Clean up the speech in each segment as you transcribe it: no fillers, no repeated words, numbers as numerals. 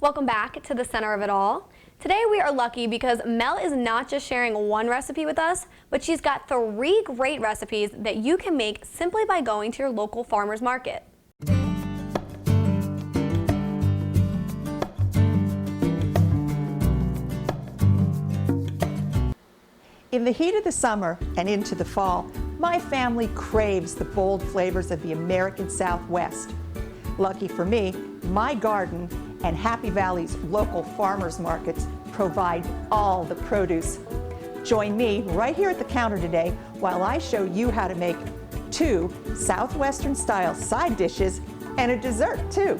Welcome back to the center of it all. Today we are lucky because Mel is not just sharing one recipe with us, but she's got 3 great recipes that you can make simply by going to your local farmer's market. In the heat of the summer and into the fall, my family craves the bold flavors of the American Southwest. Lucky for me, my garden and Happy Valley's local farmers markets provide all the produce. Join me right here at the counter today while I show you how to make 2 Southwestern style side dishes and a dessert too.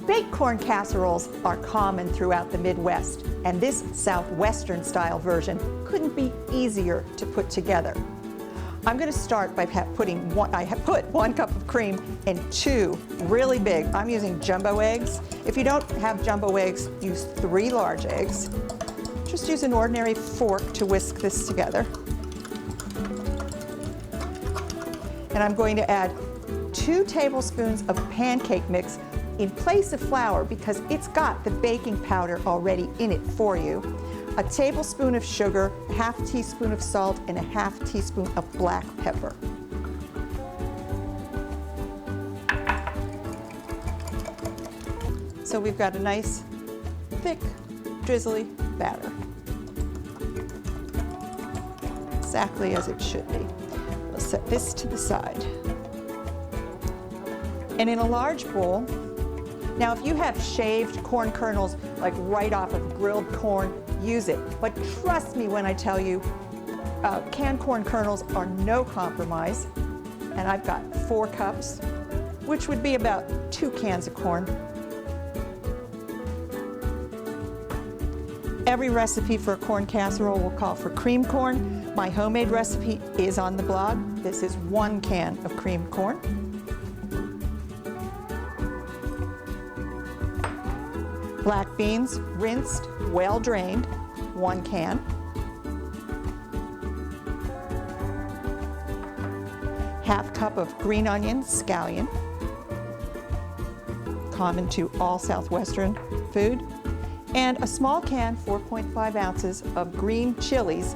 Baked corn casseroles are common throughout the Midwest, and this Southwestern style version couldn't be easier to put together. I'm going to start by putting I have put 1 cup of cream in 2 really big, I'm using jumbo eggs. If you don't have jumbo eggs, use 3 large eggs. Just use an ordinary fork to whisk this together. And I'm going to add 2 tablespoons of pancake mix in place of flour because it's got the baking powder already in it for you. A tablespoon of sugar, a ½ teaspoon of salt, and a ½ teaspoon of black pepper. So we've got a nice, thick, drizzly batter. Exactly as it should be. We'll set this to the side. And in a large bowl, now if you have shaved corn kernels, like right off of grilled corn, use it. But trust me when I tell you, canned corn kernels are no compromise. And I've got 4 cups, which would be about 2 cans of corn. Every recipe for a corn casserole will call for cream corn. My homemade recipe is on the blog. This is 1 can of creamed corn. Black beans, rinsed, well drained, 1 can. ½ cup of green onion, scallion, common to all Southwestern food. And a small can, 4.5 ounces of green chilies.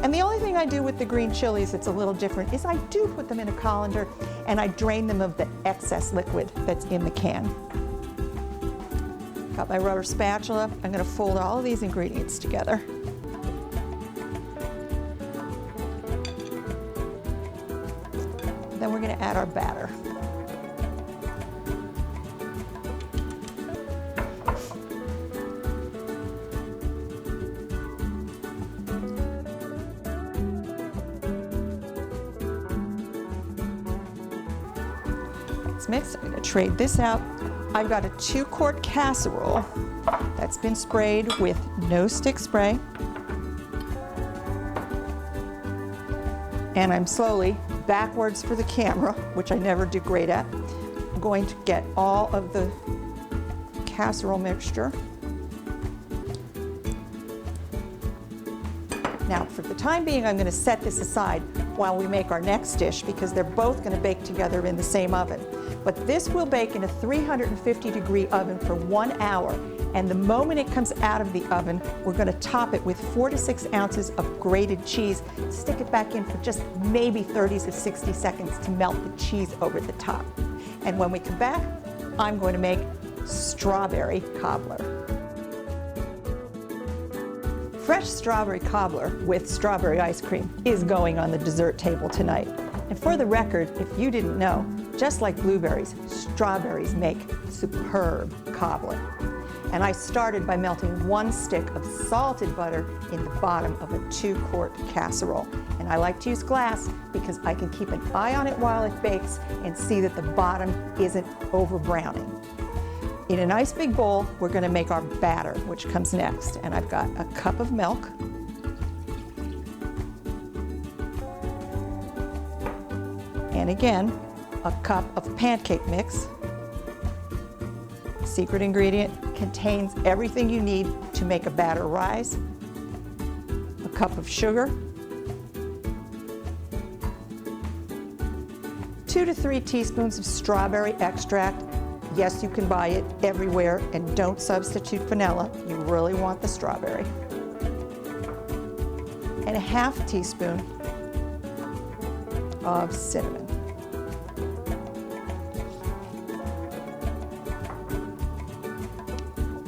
And the only thing I do with the green chilies that's a little different is I do put them in a colander and I drain them of the excess liquid that's in the can. Got my rubber spatula. I'm going to fold all of these ingredients together. Then we're going to add our batter. It's mixed. I'm going to trade this out. I've got a 2-quart casserole that's been sprayed with no stick spray. And I'm slowly, backwards for the camera, which I never do great at, I'm going to get all of the casserole mixture. Now, for the time being, I'm going to set this aside while we make our next dish because they're both going to bake together in the same oven. But this will bake in a 350-degree oven for 1 hour. And the moment it comes out of the oven, we're going to top it with 4 to 6 ounces of grated cheese. Stick it back in for just maybe 30 to 60 seconds to melt the cheese over the top. And when we come back, I'm going to make strawberry cobbler. Fresh strawberry cobbler with strawberry ice cream is going on the dessert table tonight. And for the record, if you didn't know, just like blueberries, strawberries make superb cobbler. And I started by melting 1 stick of salted butter in the bottom of a 2-quart casserole. And I like to use glass because I can keep an eye on it while it bakes and see that the bottom isn't over browning. In a nice big bowl, we're going to make our batter, which comes next. And I've got a cup of milk, and again, a cup of pancake mix. Secret ingredient, contains everything you need to make a batter rise. cup of sugar, 2 to 3 teaspoons of strawberry extract. Yes, you can buy it everywhere, and don't substitute vanilla. You really want the strawberry. And a half teaspoon of cinnamon.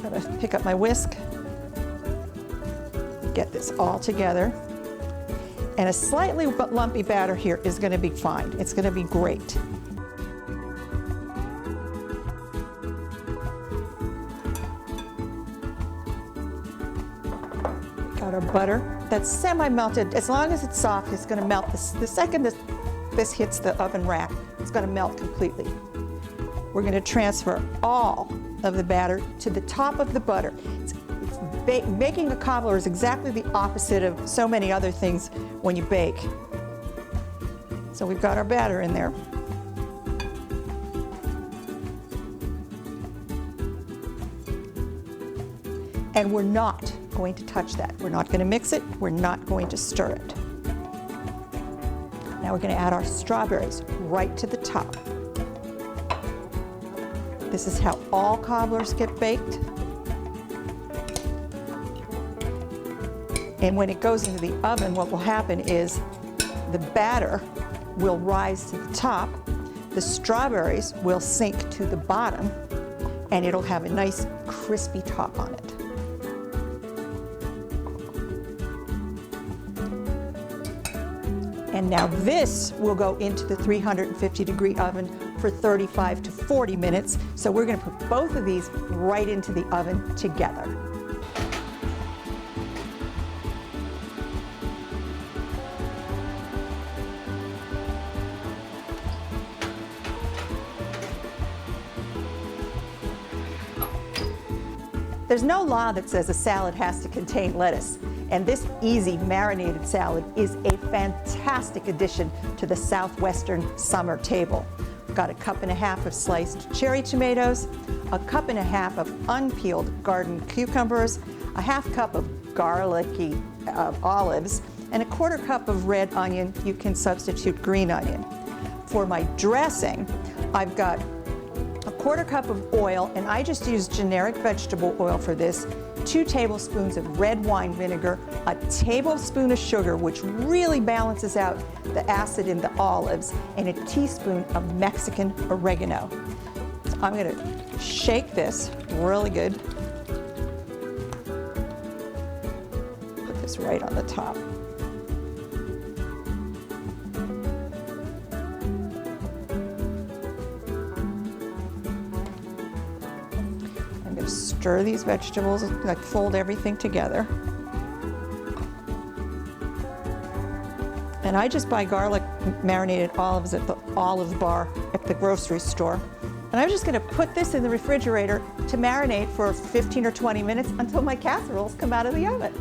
I'm going to pick up my whisk, get this all together. And a slightly lumpy batter here is going to be fine. It's going to be great. Got our butter that's semi-melted. As long as it's soft, it's going to melt. The second this hits the oven rack, it's going to melt completely. We're going to transfer all of the batter to the top of the butter. Baking a cobbler is exactly the opposite of so many other things when you bake. So we've got our batter in there. And we're not going to touch that. We're not going to mix it. We're not going to stir it. Now we're going to add our strawberries right to the top. This is how all cobblers get baked. And when it goes into the oven, what will happen is the batter will rise to the top, the strawberries will sink to the bottom, and it'll have a nice crispy top on it. And now this will go into the 350-degree oven for 35 to 40 minutes. So we're going to put both of these right into the oven together. There's no law that says a salad has to contain lettuce, and this easy marinated salad is a fantastic addition to the Southwestern summer table. We've got a cup and a half of sliced cherry tomatoes, a cup and a half of unpeeled garden cucumbers, a half cup of garlicky olives, and a quarter cup of red onion. You can substitute green onion. For my dressing, I've got a quarter cup of oil, and I just use generic vegetable oil for this, 2 tablespoons of red wine vinegar, a tablespoon of sugar, which really balances out the acid in the olives, and a teaspoon of Mexican oregano. So I'm going to shake this really good. Put this right on the top. Stir these vegetables, like fold everything together. And I just buy garlic marinated olives at the olive bar at the grocery store. And I'm just going to put this in the refrigerator to marinate for 15 or 20 minutes until my casseroles come out of the oven.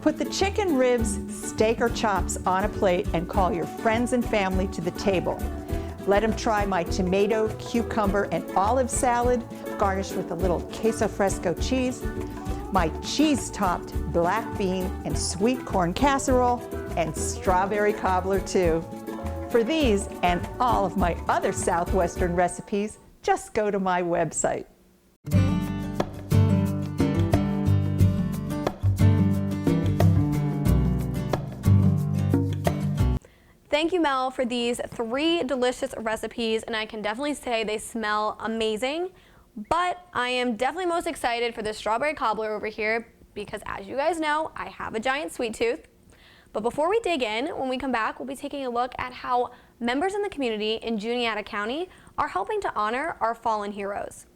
Put the chicken ribs, steak, or chops on a plate and call your friends and family to the table. Let them try my tomato, cucumber, and olive salad, garnished with a little queso fresco cheese, my cheese-topped black bean and sweet corn casserole, and strawberry cobbler too. For these and all of my other Southwestern recipes, just go to my website. Thank you, Mel, for these 3 delicious recipes, and I can definitely say they smell amazing. But I am definitely most excited for the strawberry cobbler over here because, as you guys know, I have a giant sweet tooth. But before we dig in, when we come back, we'll be taking a look at how members in the community in Juniata County are helping to honor our fallen heroes.